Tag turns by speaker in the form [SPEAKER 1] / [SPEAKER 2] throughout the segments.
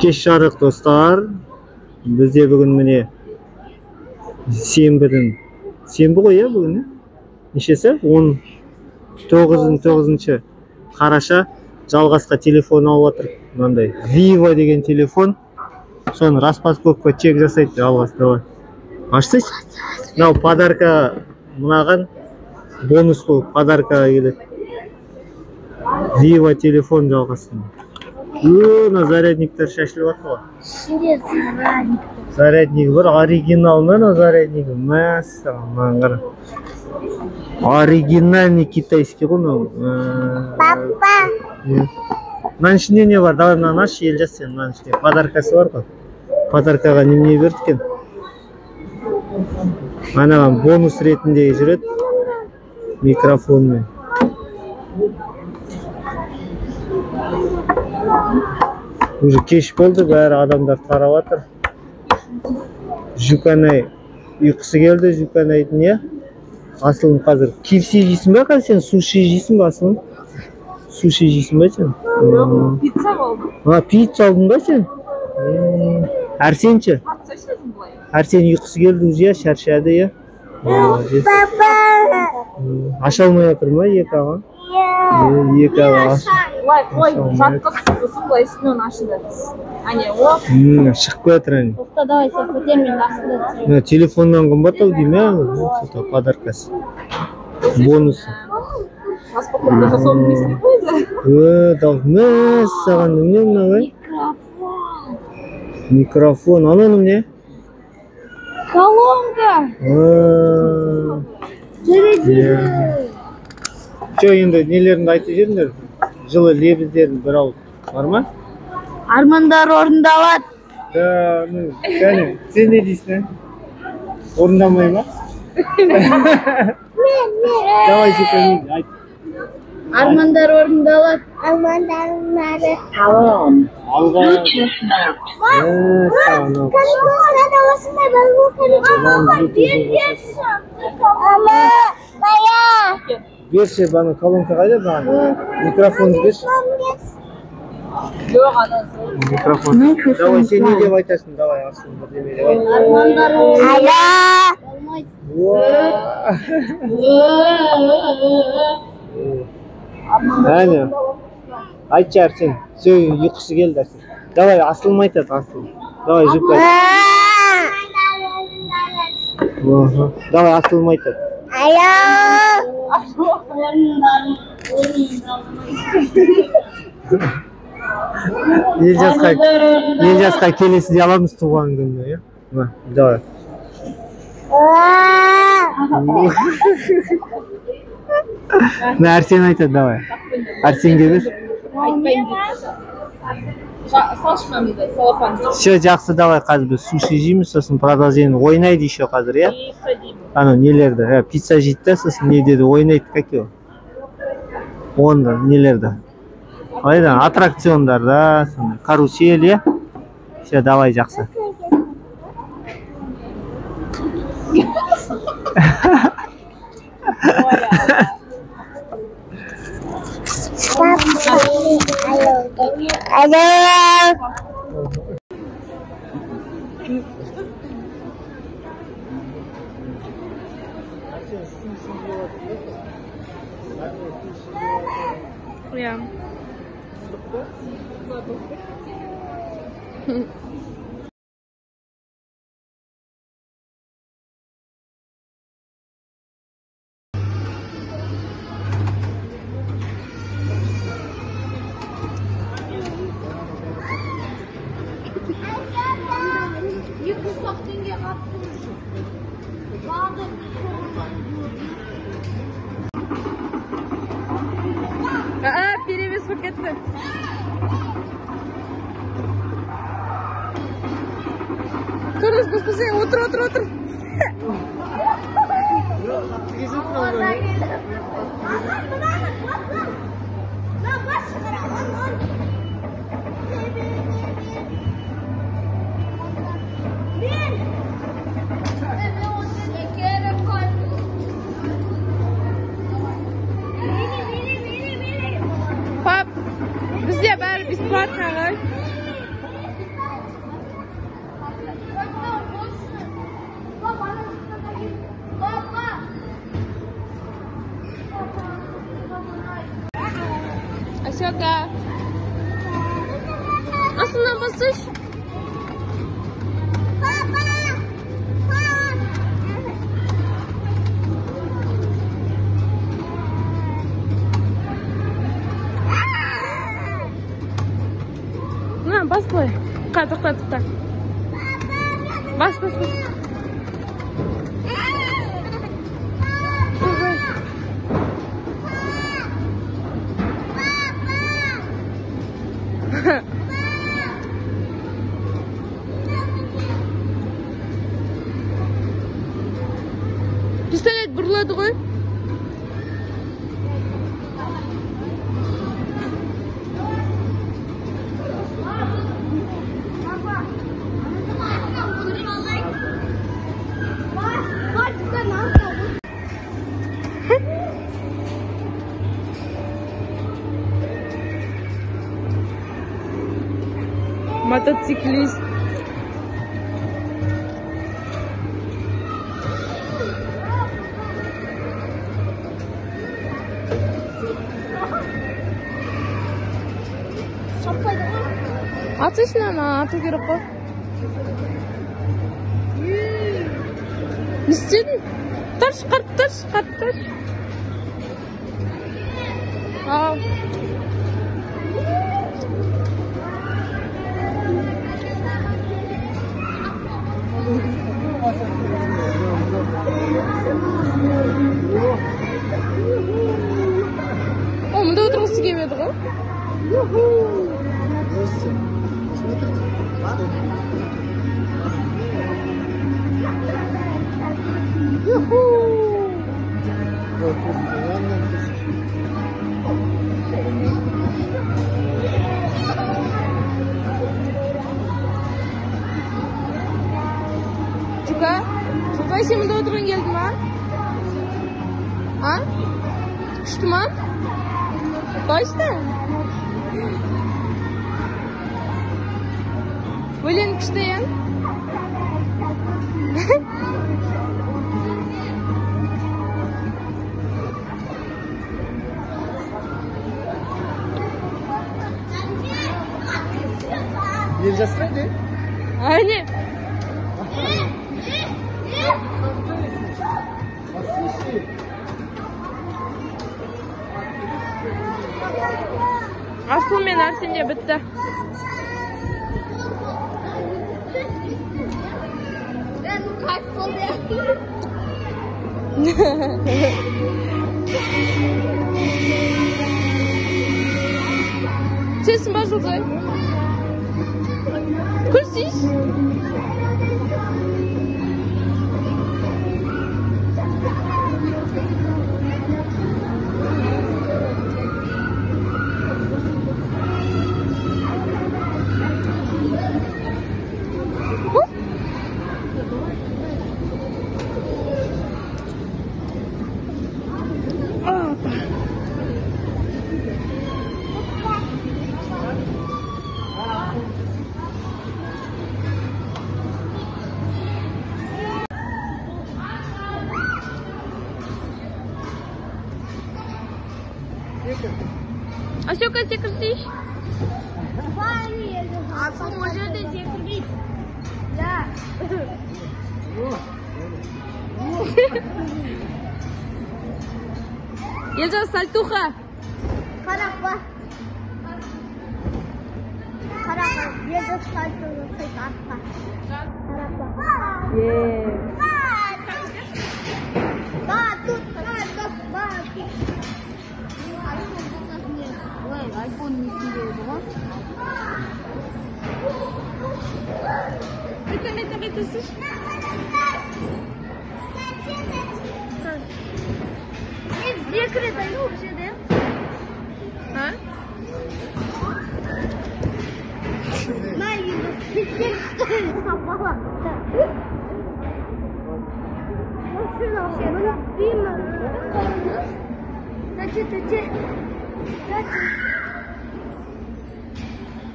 [SPEAKER 1] Кеш жарық достар. Бізде бүгін міне сенбі ғой я бүгін. Нешесі? 19 қараша жалғасқа телефон алып отыр. Мынандай Vivo деген телефон. Соны распаковка чек жасайды жалғас. Давай. Ашсайшы. Мынау подарка мынаған бонус болып подаркаға келеді. Vivo телефон жалғасын. Зарядниктер шашылып жатыр ғой. Зарядник бір оригинал мына зарядник. Мәссаған қара. Оригинальный китайский ғой мынау. Папа. Мынаның ішінде не бар? Давай мынаны аш, ел жаз сен. Мынаның ішінде подаркасы бар ғой. Подаркаға немене берді екен? Анаған бонус ретінде жүреді. Микрофонмен. Уже кеш болды, бәрі адамдар тарап жатыр. Жүканай ұйқысы келді, Жүканайдың я. Асылым қазір KFC жейсің бе, қазір сен суши жейсің бе Асылым? Суши жейсің бе сен?
[SPEAKER 2] Пицца болды.
[SPEAKER 1] Пицца алдың ба сен? Әрсенші? Әрсен ұйқысы келді, уже шаршады я. Аша алмай отыр ма екі аға? Екі аға
[SPEAKER 2] жатқызсын, бұлайсының ашыды.
[SPEAKER 1] Шығып көтір әне.
[SPEAKER 2] Тоқта, давай сен көтермен астында.
[SPEAKER 1] Телефоннан қымбат ау дейме, подаркасы. Бонусы.
[SPEAKER 2] Распаковка жасауын білесің қойды.
[SPEAKER 1] Мәссаған не мынау? Микрофон. Ананың не?
[SPEAKER 2] Колонка.
[SPEAKER 1] Че енді нелеріңді айтып жеріңдер? Жылы лебіздерін бір ауыз. Бар ма?
[SPEAKER 2] Армандар орындалады.
[SPEAKER 1] Кәне, сен не дейсің? Орындамай ма? Давай Жүканай айт.
[SPEAKER 2] Армандар орындалады. Армандарымды алам.
[SPEAKER 1] Алға.
[SPEAKER 2] Колонкада осындай
[SPEAKER 1] Берші, баны колонка қайда баны? Микрофонды берші.
[SPEAKER 2] Жоқ, ана.
[SPEAKER 1] Микрофон. Давай, сен не деп айтасың? Давай, Асылым бірдеме деп айт.
[SPEAKER 2] Армандар
[SPEAKER 1] Әне, айтшы Әрсен, сөй ұйқысы келді Әрсен. Давай, Асылым айтады, Асылым. Давай, Жүканай. Давай, Асылым айтады. Ел жасқа келесіде аламыз туған күнді, е? Давай. Әрсен айтады, давай. Әрсенге бер.
[SPEAKER 2] Салшыма мейді, салапан.
[SPEAKER 1] Все, жақсы, давай, қазір біз суши жейміз, сосын продолжение ойнайды еще қазір, е? Ана, нелерді, пицца жейді, сосын не деді, ойнайды, как еу? Онда, нелерді. Қайда, аттракциондар, да, карусель, е? Все, давай, жақсы.
[SPEAKER 2] Перевес пакетті. Тұрыз, бұспысы, отыр. Пап, бізде бәрі бесплатно. давай. Асёка. Астына басыш. На, бас қой. Тоқта. Бас. Пистолет бұрылады ғой. Мотоциклист. Атышынан ату керек қой. Не істедің? Тарш. Ау. О, мұнда отырғысы келмеді ғой. Чука, сен мұнда отырған келді ма? А? Күшті ма? Başta. Блин, күштейін.
[SPEAKER 1] Bir жасырады?
[SPEAKER 2] Әне. Асыл мен Арсенье бітті. Сесің ба жылдай? Күлсіз? Асёка, секірсейші?
[SPEAKER 3] Асыл о жерде секірмейді. Да.
[SPEAKER 2] Елжас, сальтуха.
[SPEAKER 3] Қарақпа. Елжас сальтуха. Қарақпа. Ба, тут. Ой, айфон не сидеді ғой.
[SPEAKER 2] Қайтасыз?
[SPEAKER 3] Декрет айы ол жерде.
[SPEAKER 2] А?
[SPEAKER 3] На, енді кеткен сапалап. Машина Тәте.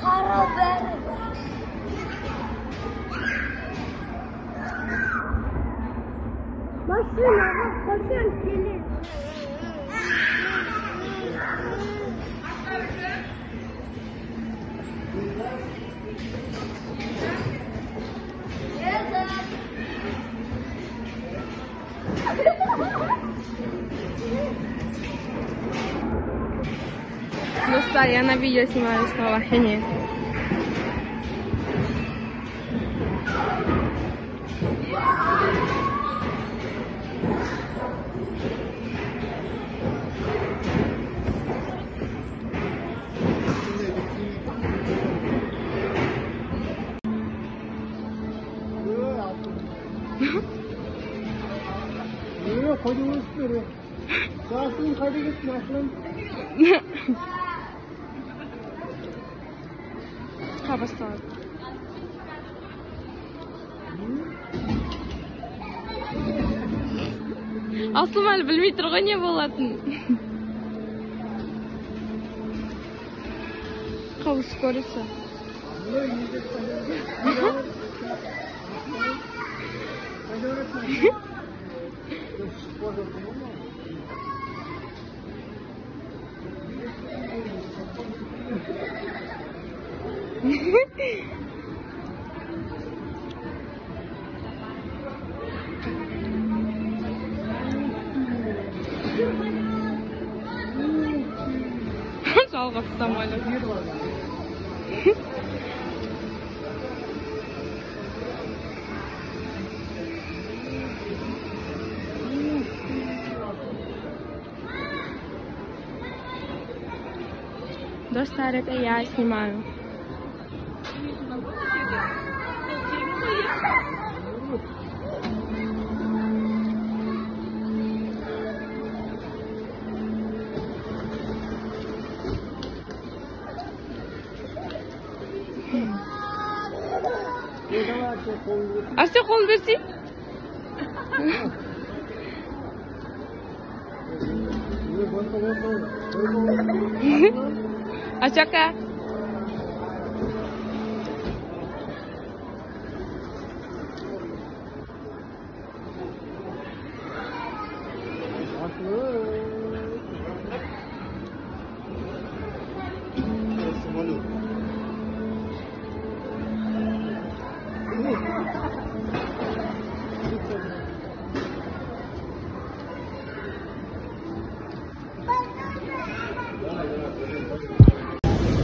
[SPEAKER 3] Qaro bari. Mashinaga qo'shil keling.
[SPEAKER 2] Do'stlar, yana video sнимаю снова. Нет. Басталады. Аслым әлі білмей тұр ғой не болатын. Қауыс көресі. Жалғап самолет. Достар, это я снимаю. Ася, қолын берсей? Асяка.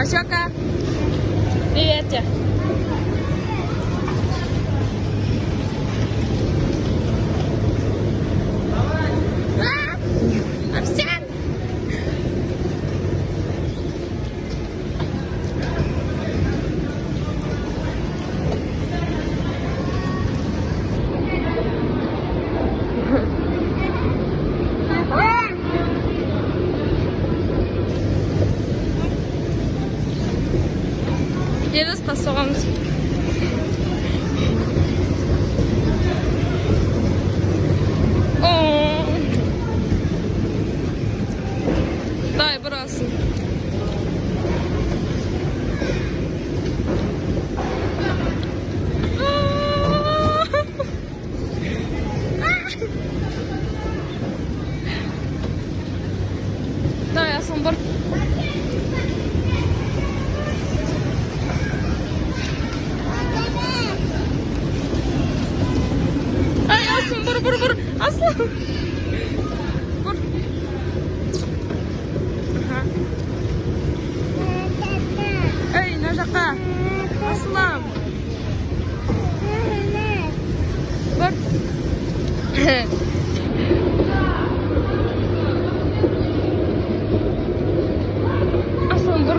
[SPEAKER 2] Асяка, привет. Арсен. Geliriz tasarımız. Дай, burası. Дай, я сам Bur. Aslan. Bur. Ey, najaka. Aslan. Bur. Aslan, bur.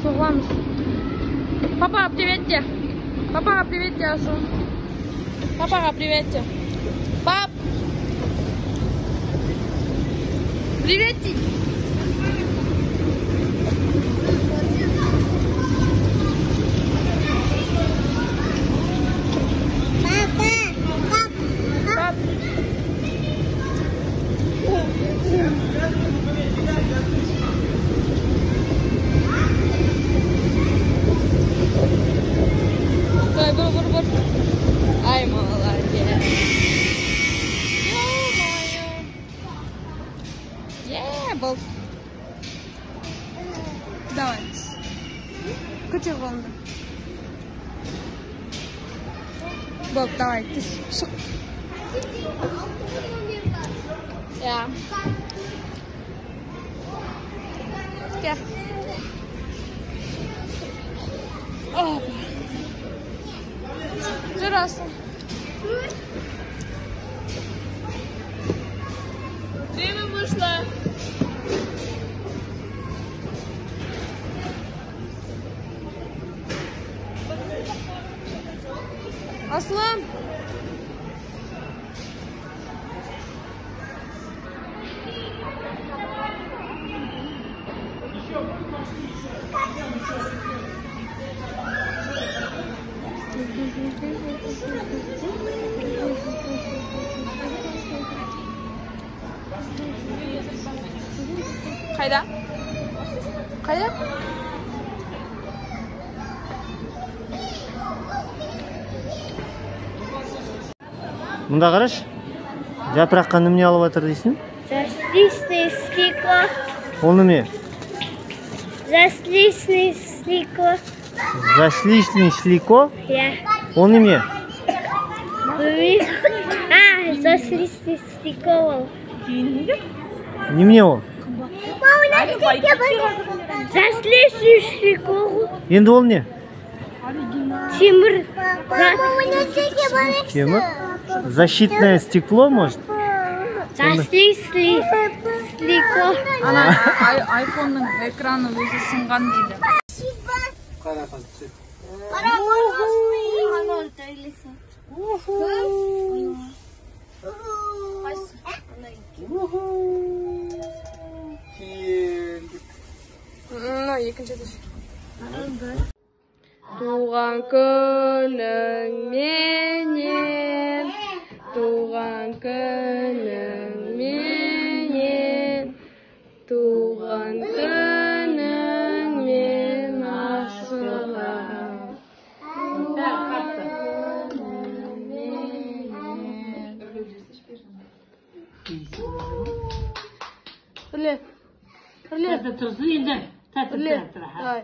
[SPEAKER 2] Согласен. Папа, приветьте. Папа, приветьте, Асун. Папа, приветьте. Пап. Приветьте. Пап. бол. Давай. Көтер қолыңды. Бол, давай, тез, шық. Я. Gel. Oh. Dur Aslan. Время вышло. Aslan. Қайда? Қайда?
[SPEAKER 1] Мұнда қараш. Жапыраққа немене алып жатыр дейсің?
[SPEAKER 3] Засличный стекло.
[SPEAKER 1] Ол неме?
[SPEAKER 3] Засличный стекло.
[SPEAKER 1] Засличный шлико?
[SPEAKER 3] Я.
[SPEAKER 1] Ол неме?
[SPEAKER 3] Засличный стекло.
[SPEAKER 1] Немене ол?
[SPEAKER 3] Засличный стекло.
[SPEAKER 1] Енді ол не?
[SPEAKER 3] Темір.
[SPEAKER 1] Темір? Защитное стекло, может?
[SPEAKER 3] Засличный стекло.
[SPEAKER 2] Ана айфонның экраны өзі сынған дейді. Екінші деш. Туған күнің менен, туған күнің менен, туған күнің мен асылым. Бірле. Бірле.
[SPEAKER 4] Тұрсын енді.
[SPEAKER 2] Давай.